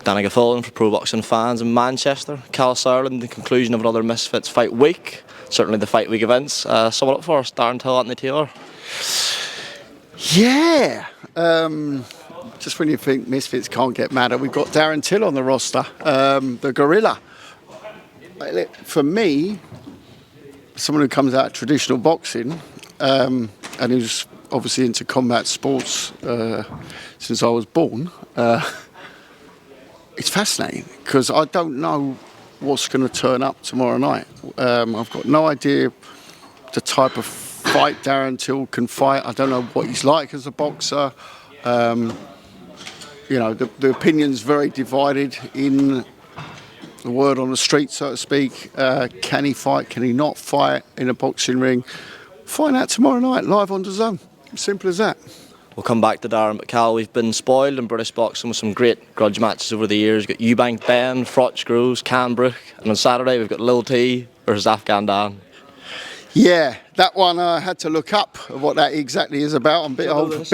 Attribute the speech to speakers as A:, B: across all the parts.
A: Danny Gaffolan for Pro Boxing Fans in Manchester. Kalle Sauerland, the conclusion of another Misfits fight week. Certainly the fight week events. Sum it up for us, Darren Till, Anthony Taylor.
B: Yeah. Just when you think Misfits can't get madder, we've got Darren Till on the roster, the gorilla. For me, someone who comes out of traditional boxing and who's obviously into combat sports since I was born, it's fascinating because I don't know what's going to turn up tomorrow night. I've got no idea the type of fight Darren Till can fight. I don't know what he's like as a boxer. You know, the opinion's very divided in the word on the street, so to speak. Can he fight? Can he not fight in a boxing ring? Find out tomorrow night, live on DAZN. Simple as that.
A: We'll come back to Darren, but Cal, we've been spoiled in British boxing with some great grudge matches over the years. We've got Eubank, Benn, Frotch, Groves, Canbrook, and on Saturday we've got Lil T versus Afghan Dan.
B: Yeah, that one I had to look up what that exactly is about. I'm a bit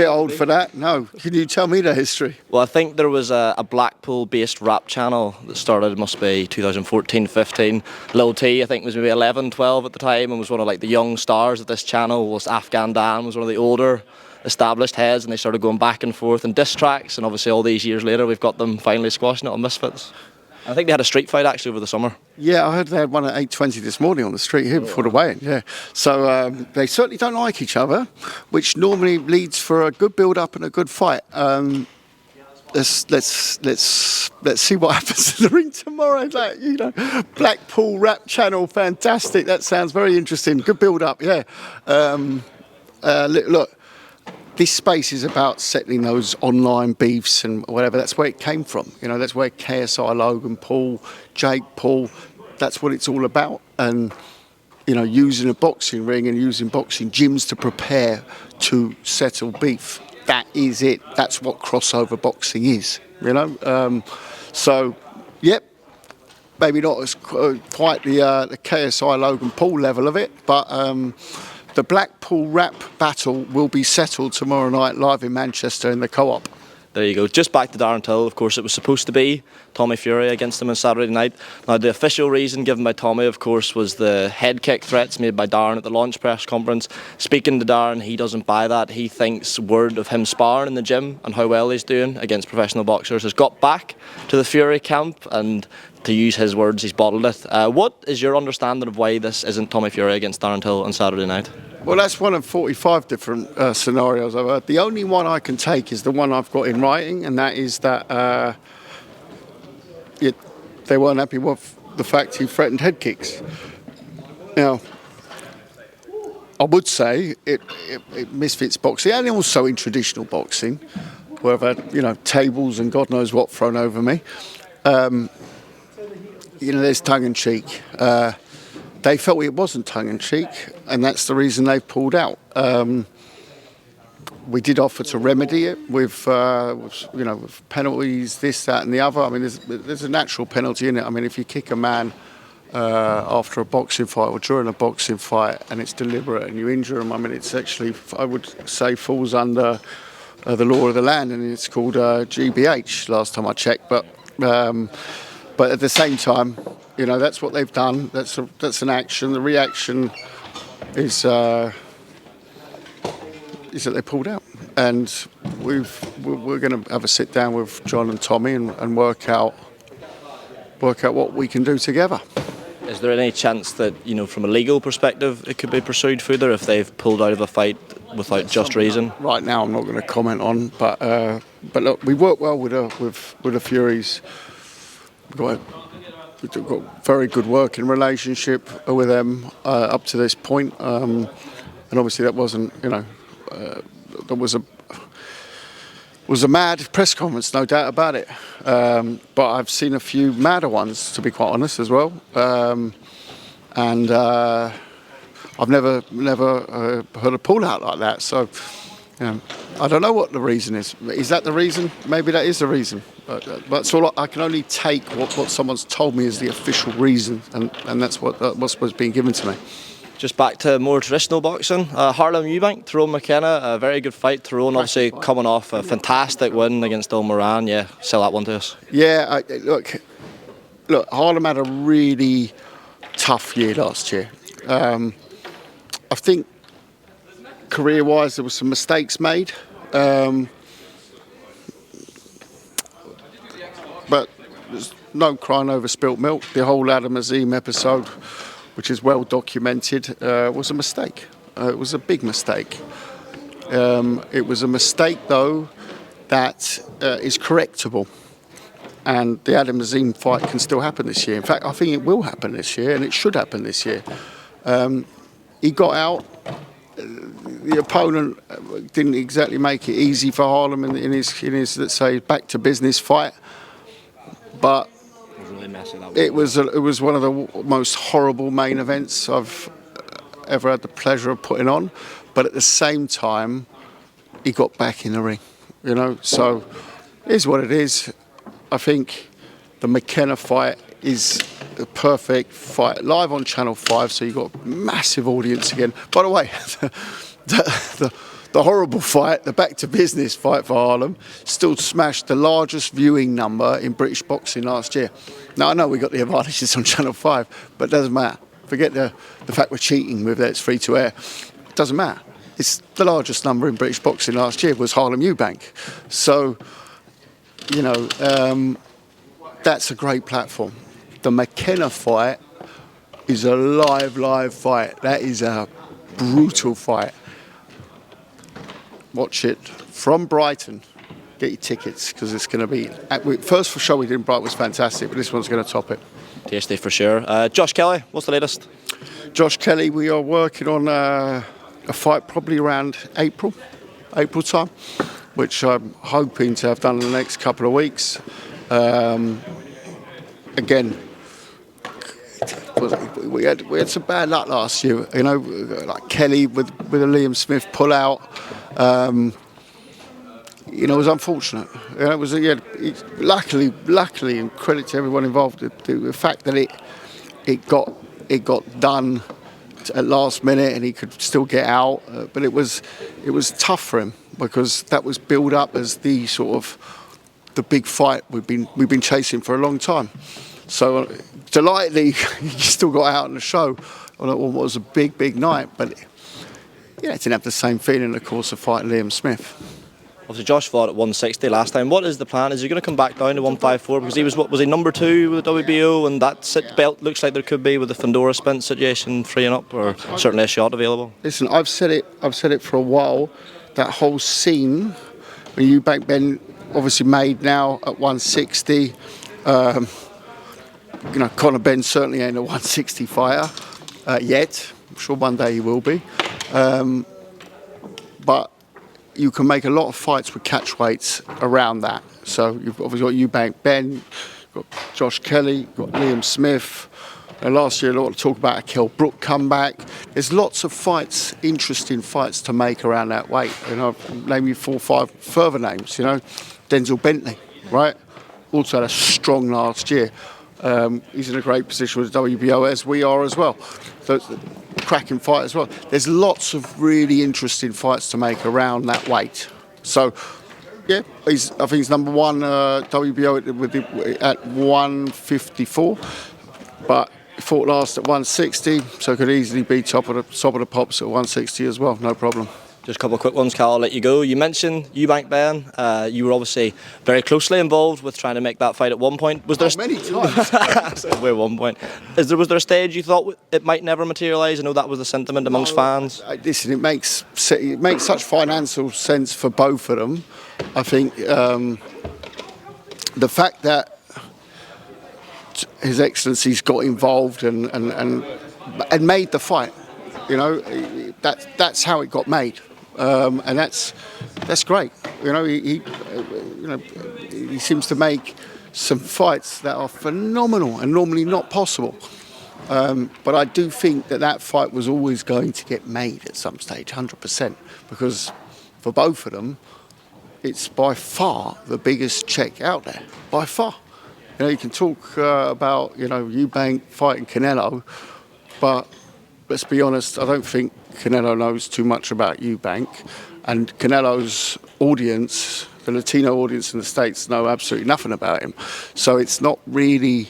B: old for that. No, can you tell me the history?
A: Well, I think there was a Blackpool-based rap channel that started, it must be 2014-15. Lil T, I think, was maybe 11, 12 at the time, and was one of like the young stars of this channel. Was Afghan Dan was one of the older established heads, and they started going back and forth in diss tracks. And obviously, all these years later, we've got them finally squashing it on Misfits. I think they had a street fight actually over the summer.
B: Yeah, I heard they had one at 8:20 this morning on the street here before the weigh-in. Yeah, so they certainly don't like each other, which normally leads for a good build-up and a good fight. Let's see what happens in the ring tomorrow. Like, you know, Blackpool rap channel, fantastic. That sounds very interesting. Good build-up. Yeah. Look. This space is about settling those online beefs and whatever. That's where it came from. You know, that's where KSI, Logan Paul, Jake Paul, that's what it's all about. And, you know, using a boxing ring and using boxing gyms to prepare to settle beef. That is it. That's what crossover boxing is, you know. So, yep, maybe not as quite the KSI, Logan Paul level of it, but the Blackpool rap battle will be settled tomorrow night live in Manchester in the Co-op.
A: There you go. Just back to Darren Till. Of course, it was supposed to be Tommy Fury against him on Saturday night. Now, the official reason given by Tommy, of course, was the head kick threats made by Darren at the launch press conference. Speaking to Darren, he doesn't buy that. He thinks word of him sparring in the gym and how well he's doing against professional boxers has got back to the Fury camp, and to use his words, he's bottled it. What is your understanding of why this isn't Tommy Fury against Darren Till on Saturday night?
B: Well, that's one of 45 different scenarios I've heard. The only one I can take is the one I've got in writing, and that is that they weren't happy with the fact he threatened head kicks. Now, I would say it Misfits boxing, and also in traditional boxing, where I've had, you know, tables and God knows what thrown over me. You know, there's tongue-in-cheek. They felt it wasn't tongue-in-cheek, and that's the reason they've pulled out. We did offer to remedy it with you know, with penalties, this, that, and the other. I mean, there's a natural penalty in it. I mean, if you kick a man after a boxing fight or during a boxing fight and it's deliberate and you injure him, I mean, it's actually, I would say, falls under the law of the land, and it's called GBH. Last time I checked, but at the same time, you know, that's what they've done. That's an action. The reaction is that they pulled out, and we're going to have a sit down with John and Tommy and work out what we can do together.
A: Is there any chance that, you know, from a legal perspective, it could be pursued further if they've pulled out of a fight without just reason?
B: Right now, I'm not going to comment on, but look, we work well with the Furies. We've got very good working relationship with them up to this point, and obviously that wasn't, you know, there was a mad press conference, no doubt about it. But I've seen a few madder ones, to be quite honest, as well. And I've never heard a pull out like that. So I don't know what the reason is. Is that the reason? Maybe that is the reason. But that's all. I can only take what someone's told me is the official reason, and that's what's being given to me.
A: Just back to more traditional boxing. Harlem Eubank, Tyrone McKenna, a very good fight. Tyrone obviously coming off a fantastic win against Dom Moran. Yeah, sell that one to us.
B: Yeah, look, Harlem had a really tough year last year. I think career-wise there were some mistakes made. But there's no crying over spilt milk. The whole Adam Azim episode, which is well documented, was a mistake. It was a big mistake. It was a mistake, though, that is correctable. And the Adam Azim fight can still happen this year. In fact, I think it will happen this year, and it should happen this year. He got out. The opponent didn't exactly make it easy for Harlem in his let's say, back to business fight. But it was one of the most horrible main events I've ever had the pleasure of putting on. But at the same time, he got back in the ring, you know. So it is what it is. I think the McKenna fight is the perfect fight, live on Channel 5, so you've got a massive audience again. By the way, the horrible fight, the back to business fight for Harlem, still smashed the largest viewing number in British boxing last year. Now, I know we got the advantages on Channel 5, but it doesn't matter. Forget the fact we're cheating with that it's free to air. It doesn't matter. It's the largest number in British boxing last year was Harlem Eubank. So, you know, that's a great platform. The McKenna fight is a live fight. That is a brutal fight. Watch it from Brighton. Get your tickets because it's going to be. First show we did in Brighton was fantastic, but this one's going to top it.
A: Tasty for sure. Josh Kelly, what's the latest?
B: Josh Kelly, we are working on a fight probably around April time, which I'm hoping to have done in the next couple of weeks. Again, we had some bad luck last year, you know, like Kelly with a Liam Smith pullout. You know, it was unfortunate. You know, it was luckily, and credit to everyone involved, the fact that it got done at last minute and he could still get out. But it was tough for him because that was built up as the sort of the big fight we've been chasing for a long time. So delightedly, he still got out on the show on what was a big night, but yeah, it didn't have the same feeling, of course, of fighting Liam Smith.
A: Obviously, Josh fought at 160 last time. What is the plan? Is he going to come back down to 154? Because he was he number 2 with the WBO, and that belt looks like there could be with the Fundora Spence situation freeing up, or certainly a shot available.
B: Listen, I've said it for a while. That whole scene, when Eubank Benn obviously made now at 160. You know, Conor Benn certainly ain't a 160 fighter yet. I'm sure one day he will be. But you can make a lot of fights with catch weights around that. So you've obviously got Eubank Benn, you've got Josh Kelly, you've got Liam Smith. Last year, a lot of talk about a Kell Brook comeback. There's lots of fights, interesting fights to make around that weight. You know, name you 4 or 5 further names. You know, Denzel Bentley, right? Also had a strong last year. He's in a great position with WBO as we are as well. So it's a cracking fight as well. There's lots of really interesting fights to make around that weight. So, yeah, I think he's number 1 WBO at 154, but he fought last at 160, so could easily be top of the pops at 160 as well, no problem.
A: Just a couple of quick ones, Cal, I'll let you go. You mentioned Eubank Ben. You were obviously very closely involved with trying to make that fight at one point. Was there
B: many times.
A: At one point. Was there a stage you thought it might never materialise? I know that was the sentiment amongst fans.
B: Listen, it makes such financial sense for both of them. I think the fact that His Excellency's got involved and made the fight, you know, that's how it got made. And that's great. You know, he seems to make some fights that are phenomenal and normally not possible. But I do think that fight was always going to get made at some stage, 100%, because for both of them, it's by far the biggest check out there, by far. You know, you can talk about, you know, Eubank fighting Canelo, but let's be honest, I don't think Canelo knows too much about Eubank, and Canelo's audience, the Latino audience in the States, know absolutely nothing about him. So it's not really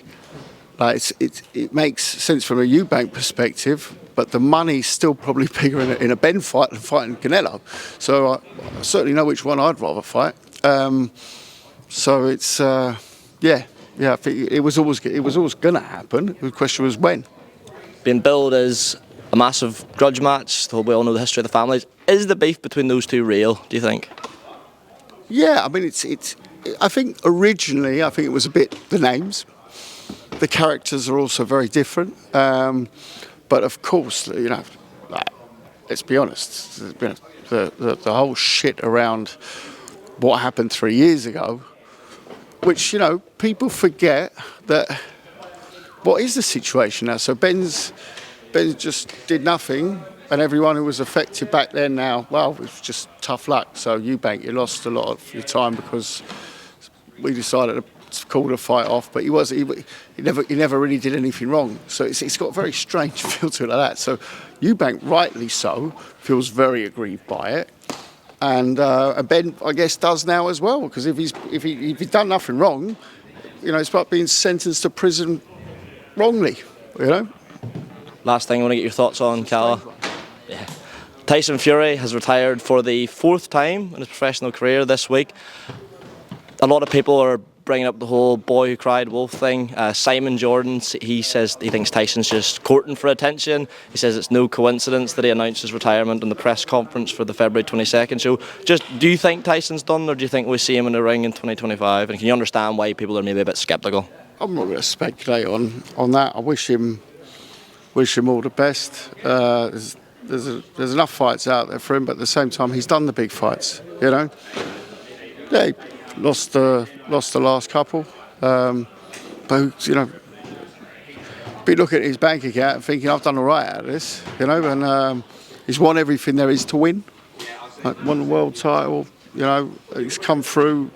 B: like it makes sense from a Eubank perspective, but the money's still probably bigger in a Benn fight than fighting Canelo. So I certainly know which one I'd rather fight. So it's yeah. I think it was always going to happen. The question was when.
A: Being billed as a massive grudge match, we all know the history of the families. Is the beef between those two real, do you think?
B: Yeah, I mean, I think originally, it was a bit the names. The characters are also very different. But of course, like, let's be honest, the whole shit around what happened 3 years ago, which, people forget that what is the situation now? So Ben just did nothing, and everyone who was affected back then now, well, it was just tough luck. So Eubank, you lost a lot of your time because we decided to call the fight off, but he never really did anything wrong. So it's got a very strange feel to it like that. So Eubank, rightly so, feels very aggrieved by it. And Ben, I guess, does now as well, because if he's done nothing wrong, it's like being sentenced to prison wrongly,
A: Last thing I want to get your thoughts on, Kalle. Yeah. Tyson Fury has retired for the 4th time in his professional career this week. A lot of people are bringing up the whole boy who cried wolf thing. Simon Jordan, he says he thinks Tyson's just courting for attention. He says it's no coincidence that he announced his retirement in the press conference for the February 22nd show. Just, do you think Tyson's done, or do you think we'll see him in the ring in 2025? And can you understand why people are maybe a bit sceptical?
B: I'm not going to speculate on that. I wish him all the best. There's enough fights out there for him, but at the same time, he's done the big fights. Yeah, he lost the last couple, but be looking at his bank account and thinking, I've done all right out of this, and he's won everything there is to win. Like, won the world title, he's come through.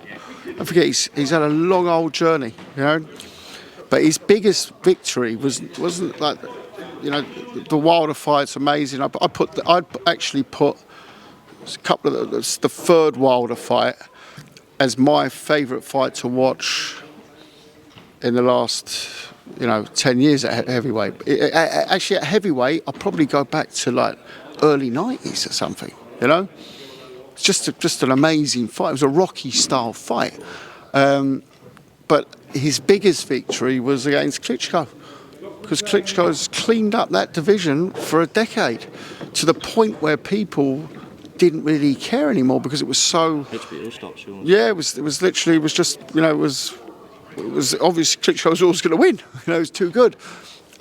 B: I forget, he's had a long old journey, but his biggest victory wasn't like, the Wilder fight's amazing. I'd actually put a couple of the third Wilder fight as my favourite fight to watch in the last, 10 years at heavyweight. Actually, at heavyweight, I'll probably go back to like early 90s or something, It's just an amazing fight. It was a Rocky-style fight. But his biggest victory was against Klitschko, because Klitschko has cleaned up that division for a decade to the point where people didn't really care anymore because it was so.
A: HBO stopped showing.
B: Yeah, it was just it was obvious Klitschko was always going to win. It was too good,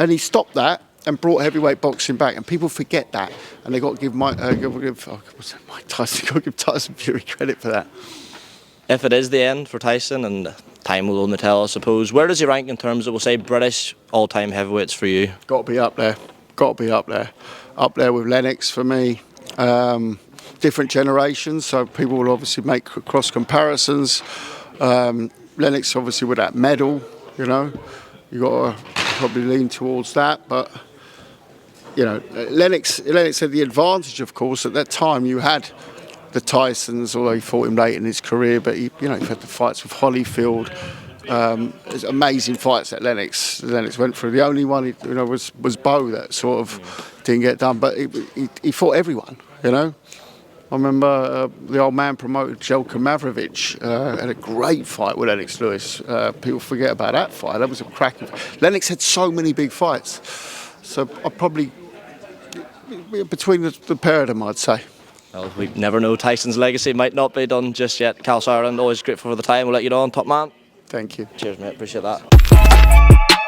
B: and he stopped that and brought heavyweight boxing back. And people forget that, and they got to give Mike Tyson, got to give Tyson Fury credit for that.
A: If it is the end for Tyson, and time will only tell, I suppose, where does he rank in terms of, we'll say, British all-time heavyweights for you?
B: Got to be up there. Got to be up there. Up there with Lennox for me. Different generations, so people will obviously make cross comparisons. Lennox obviously with that medal, you got to probably lean towards that. But Lennox had the advantage, of course. At that time, you had the Tysons, although he fought him late in his career. But he had the fights with Holyfield. Amazing fights that Lennox went through. The only one was Bo that sort of didn't get done, but he fought everyone. I remember the old man promoted Jelka Mavrovich, had a great fight with Lennox Lewis. People forget about that fight. That was a cracking fight. Lennox had so many big fights. So I'd probably, between the pair of them, I'd say.
A: Well, we never know. Tyson's legacy might not be done just yet. Kalle Sauerland, always grateful for the time. We'll let you know on, top man.
B: Thank you.
A: Cheers, mate. Appreciate that.